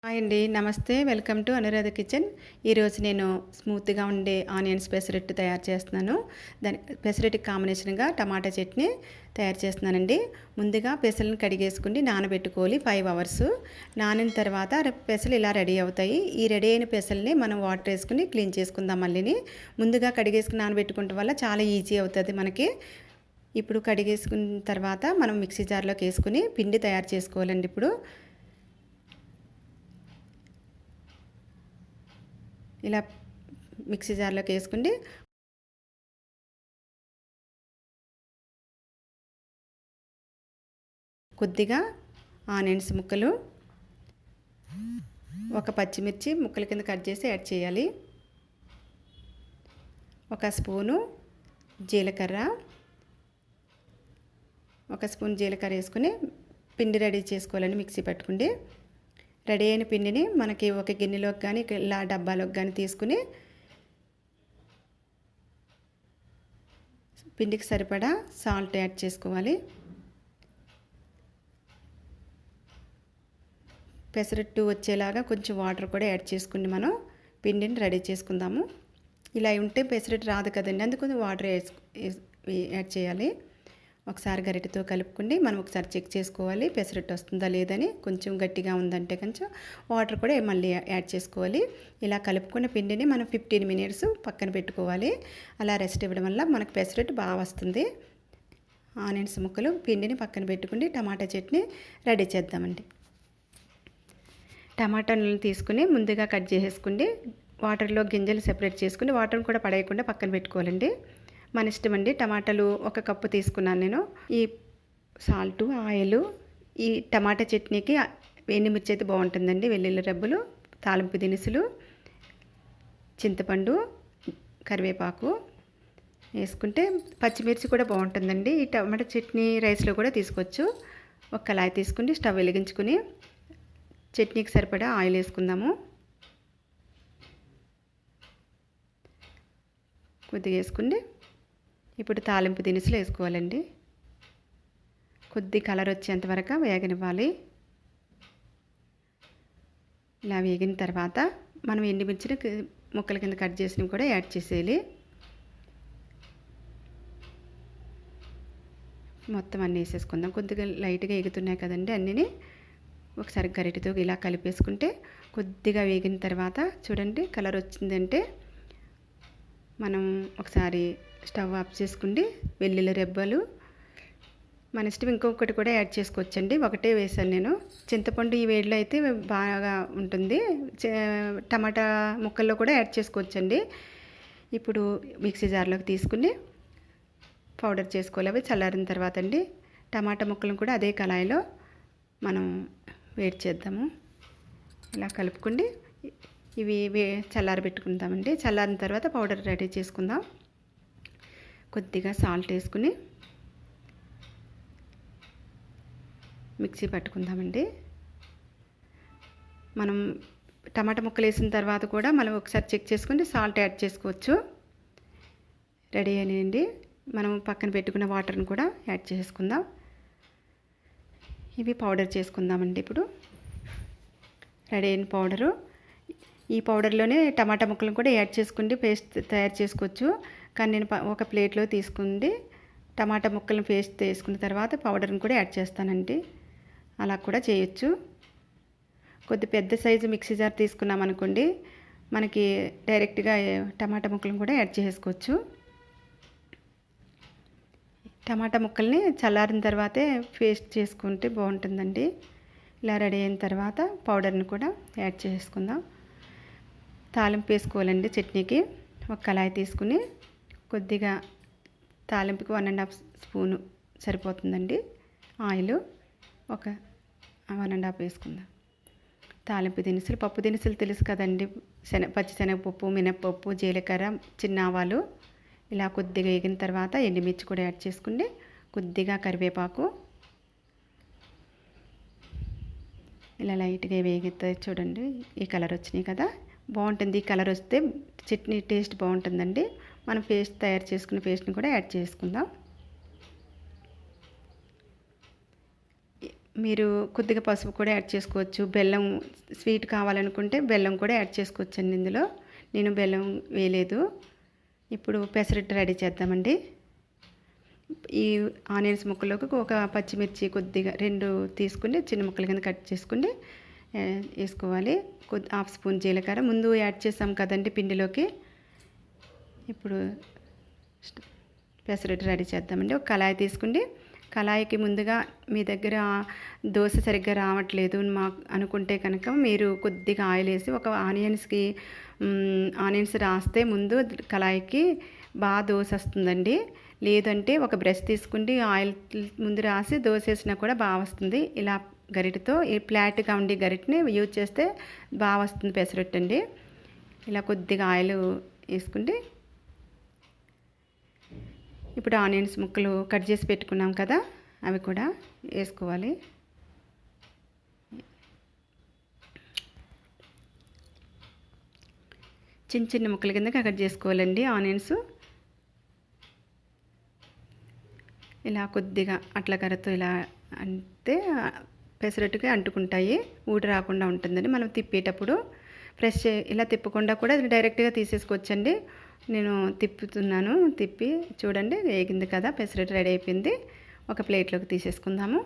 Hi అండి, నమస్తే. Welcome to Anuradha kitchen. ఈరోజు నేను స్మూత్గా ఉండే ఆనియన్స్ పెసరట్టు తయారు చేస్తున్నాను. దాని పెసరట్టుకి కాంబినేషన్గా టమాటా చట్నీ తయారు చేస్తున్నానండి. ముందుగా పెసలను కడిగేసుకుని నానబెట్టుకోవాలి 5 అవర్స్. నానిన తర్వాత పెసలు ఇలా రెడీ అవుతాయి. ఈ రెడీ అయిన పెసల్ని మనం వాటర్ వేసుకుని క్లీన్ చేసుకుందాం. మళ్ళీని ముందుగా కడిగేసుకుని నానబెట్టుకోవడం వల్ల చాలా ఈజీ అవుతుంది మనకి. ఇప్పుడు కడిగేసుకున్న తర్వాత మనం మిక్సీ జార్లోకి వేసుకుని పిండి తయారు చేసుకోవాలండి. ఇప్పుడు ఇలా మిక్సీ జార్లోకి వేసుకుని కొద్దిగా ఆనియన్స్ ముక్కలు, ఒక పచ్చిమిర్చి ముక్కల కింద కట్ చేసి యాడ్ చేయాలి. ఒక స్పూను జీలకర్ర, వేసుకుని పిండి రెడీ చేసుకోవాలని మిక్సీ పట్టుకుండి. రెడీ అయిన పిండిని మనకి ఒక గిన్నెలోకి కానీ ఇలా డబ్బాలోకి కానీ తీసుకుని పిండికి సరిపడా సాల్ట్ యాడ్ చేసుకోవాలి. పెసరట్టు వచ్చేలాగా కొంచెం వాటర్ కూడా యాడ్ చేసుకుని మనం పిండిని రెడీ చేసుకుందాము. ఇలా ఉంటే పెసరట్టు రాదు కదండి, అందుకు వాటర్ యాడ్ చేయాలి. ఒకసారి గరిటెతో కలుపుకుండి మనం ఒకసారి చెక్ చేసుకోవాలి పెసరట్టు వస్తుందా లేదని. కొంచెం గట్టిగా ఉందంటే కొంచెం వాటర్ కూడా మళ్ళీ యాడ్ చేసుకోవాలి. ఇలా కలుపుకున్న పిండిని మనం 15 మినిట్స్ పక్కన పెట్టుకోవాలి. అలా రెస్ట్ ఇవ్వడం వల్ల మనకు పెసరట్టు బాగా వస్తుంది. ఆనియన్స్ ముక్కలు పిండిని పక్కన పెట్టుకుని టమాటా చట్నీ రెడీ చేద్దామండి. టమాటాలను తీసుకుని ముందుగా కట్ చేసేసుకుని వాటర్లో గింజలు సెపరేట్ చేసుకుని వాటర్ని కూడా పడేయకుండా పక్కన పెట్టుకోవాలండి. మన ఇష్టం అండి. టమాటాలు 1 కప్పు తీసుకున్నాను నేను. ఈ సాల్టు, ఆయిల్, ఈ టమాటా చట్నీకి ఎండుమిర్చి అయితే బాగుంటుందండి. వెల్లుల్లి రెబ్బలు, తాలింపు దినుసులు, చింతపండు, కరివేపాకు వేసుకుంటే పచ్చిమిర్చి కూడా బాగుంటుందండి. ఈ టమాటా చట్నీ రైస్లో కూడా తీసుకోవచ్చు. ఒక కళాయి తీసుకుని స్టవ్ వెలిగించుకుని చట్నీకి సరిపడా ఆయిల్ వేసుకుందాము. కొద్దిగా వేసుకుని ఇప్పుడు తాలింపు దినుసులు వేసుకోవాలండి. కొద్ది కలర్ వచ్చేంత వరకు వేగనివ్వాలి. ఇలా వేగిన తర్వాత మనం ఎండుమిర్చిని ముక్కల కింద కట్ చేసినవి కూడా యాడ్ చేసేయాలి. మొత్తం అన్నీ వేసేసుకుందాం. కొద్దిగా లైట్గా ఎగుతున్నాయి కదండి అన్నీ. ఒకసారి గరిటెతో ఇలా కలిపేసుకుంటే కొద్దిగా వేగిన తర్వాత చూడండి కలర్ వచ్చిందంటే మనం ఒకసారి స్టవ్ ఆఫ్ చేసుకుండి వెల్లుల్లి రెబ్బలు మన ఇష్టం ఇంకొకటి కూడా యాడ్ చేసుకోవచ్చండి. ఒకటే వేసాను నేను. చింతపండు ఈ వేడిలో అయితే బాగా ఉంటుంది. టమాటా ముక్కల్లో కూడా యాడ్ చేసుకోవచ్చండి. ఇప్పుడు మిక్సీ జార్లోకి తీసుకుని పౌడర్ చేసుకోవాలి. అవి చల్లారిన తర్వాత అండి టమాటా ముక్కలను కూడా అదే కళాయిలో మనం వేడి చేద్దాము. ఇలా కలుపుకుండి ఇవి చల్లారి పెట్టుకుందామండి. చల్లారిన తర్వాత పౌడర్ రెడీ చేసుకుందాం. కొద్దిగా సాల్ట్ వేసుకుని మిక్సీ పట్టుకుందామండి. మనం టమాటా ముక్కలు వేసిన తర్వాత కూడా మనం ఒకసారి చెక్ చేసుకుని సాల్ట్ యాడ్ చేసుకోవచ్చు. రెడీ అయినాయండి. మనం పక్కన పెట్టుకున్న వాటర్ని కూడా యాడ్ చేసుకుందాం. ఇవి పౌడర్ చేసుకుందామండి. ఇప్పుడు రెడీ అయిన పౌడరు. ఈ పౌడర్లోనే టమాటా ముక్కలను కూడా యాడ్ చేసుకుంటే పేస్ట్ తయారు చేసుకోవచ్చు. కానీ నేను ఒక ప్లేట్లో తీసుకుంది టమాటా ముక్కలను పేస్ట్ వేసుకున్న తర్వాత పౌడర్ని కూడా యాడ్ చేస్తానండి. అలా కూడా చేయొచ్చు. కొద్ది పెద్ద సైజు మిక్సీ జార్ తీసుకున్నాం అనుకోండి, మనకి డైరెక్ట్గా టమాటా ముక్కలను కూడా యాడ్ చేసుకోవచ్చు. టమాటా ముక్కల్ని చల్లారిన తర్వాతే పేస్ట్ చేసుకుంటే బాగుంటుందండి. ఇలా రెడీ అయిన తర్వాత పౌడర్ని కూడా యాడ్ చేసుకుందాం. తాలింపు వేసుకోవాలండి చట్నీకి. ఒక కళాయి తీసుకుని కొద్దిగా తాలింపుకి 1.5 స్పూను సరిపోతుందండి. ఆయిల్ ఒక 1.5 వేసుకుందాం. తాలింపు దినుసులు, పప్పు దినుసులు తెలుసు కదండి. పచ్చిశనగపప్పు, మినప్పప్పు, జీలకర్ర, చిన్న ఆవాలు. ఇలా కొద్దిగా వేగిన తర్వాత ఎండుమిర్చి కూడా యాడ్ చేసుకుండి కొద్దిగా కరివేపాకు. ఇలా లైట్గా వేగితే చూడండి ఈ కలర్ వచ్చినాయి కదా, బాగుంటుంది. ఈ కలర్ వస్తే చట్నీ టేస్ట్ బాగుంటుందండి. మనం పేస్ట్ తయారు చేసుకున్న పేస్ట్ని కూడా యాడ్ చేసుకుందాం. మీరు కొద్దిగా పసుపు కూడా యాడ్ చేసుకోవచ్చు. బెల్లం స్వీట్ కావాలనుకుంటే బెల్లం కూడా యాడ్ చేసుకోవచ్చండి. ఇందులో నేను బెల్లం వేయలేదు. ఇప్పుడు పెసరట్టు రెడీ చేద్దామండి. ఈ ఆనియన్స్ ముక్కలోకి ఒక పచ్చిమిర్చి కొద్దిగా 2 తీసుకుని చిన్న ముక్కల కింద కట్ చేసుకుని వేసుకోవాలి. హాఫ్ స్పూన్ జీలకర్ర ముందు యాడ్ చేసాం కదండి పిండిలోకి. ఇప్పుడు పెసరట్టు రెడీ చేద్దామండి. ఒక కళాయి తీసుకుండి, కళాయికి ముందుగా మీ దగ్గర దోశ సరిగ్గా రావట్లేదు అనుకుంటే కనుక మీరు కొద్దిగా ఆయిల్ వేసి ఒక ఆనియన్స్ రాస్తే ముందు కళాయికి బాగా దోశ వస్తుందండి. లేదంటే ఒక బ్రష్ తీసుకుంటే ఆయిల్ ముందు రాసి దోశ వేసినా కూడా బాగా వస్తుంది. ఇలా గరిటెతో ఈ ఫ్లాట్గా ఉండే గరిటెని యూజ్ చేస్తే బాగా వస్తుంది పెసరట్టు అండి. ఇలా కొద్దిగా ఆయిల్ వేసుకుంటే ఇప్పుడు ఆనియన్స్ ముక్కలు కట్ చేసి పెట్టుకున్నాం కదా, అవి కూడా వేసుకోవాలి. చిన్న చిన్న ముక్కల కింద కట్ చేసుకోవాలండి ఆనియన్స్. ఇలా కొద్దిగా అట్ల కర్రతో ఇలా అంటే పెసరట్టుకి అంటుకుంటాయి, ఊడి రాకుండా ఉంటుందండి. మనం తిప్పేటప్పుడు ప్రెస్ ఇలా తిప్పకుండా కూడా డైరెక్ట్గా తీసేసుకోవచ్చండి. నేను తిప్పుతున్నాను. తిప్పి చూడండి, వేగింది కదా, పెసరట్టు రెడీ అయిపోయింది. ఒక ప్లేట్లోకి తీసేసుకుందాము.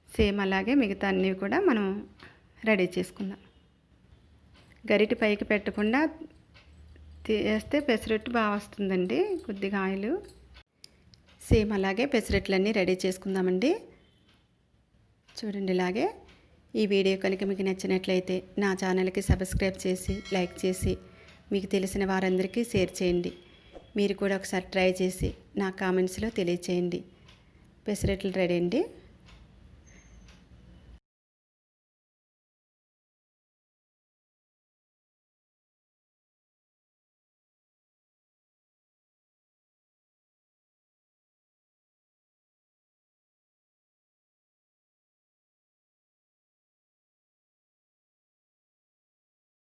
సేమ్ అలాగే మిగతా అన్నీ కూడా మనం రెడీ చేసుకుందాం. గరిటె పైకి పెట్టకుండా వేస్తే పెసరట్టు బాగా వస్తుందండి. కొద్దిగా ఆయిల్. సేమ్ అలాగే పెసరట్లన్నీ రెడీ చేసుకుందామండి. చూడండి ఇలాగే. ఈ వీడియో కనుక మీకు నచ్చినట్లయితే నా ఛానల్కి సబ్స్క్రైబ్ చేసి లైక్ చేసి మీకు తెలిసిన వారందరికీ షేర్ చేయండి. మీరు కూడా ఒకసారి ట్రై చేసి నా కామెంట్స్లో తెలియచేయండి. పెసరట్లు రెడీ అండి.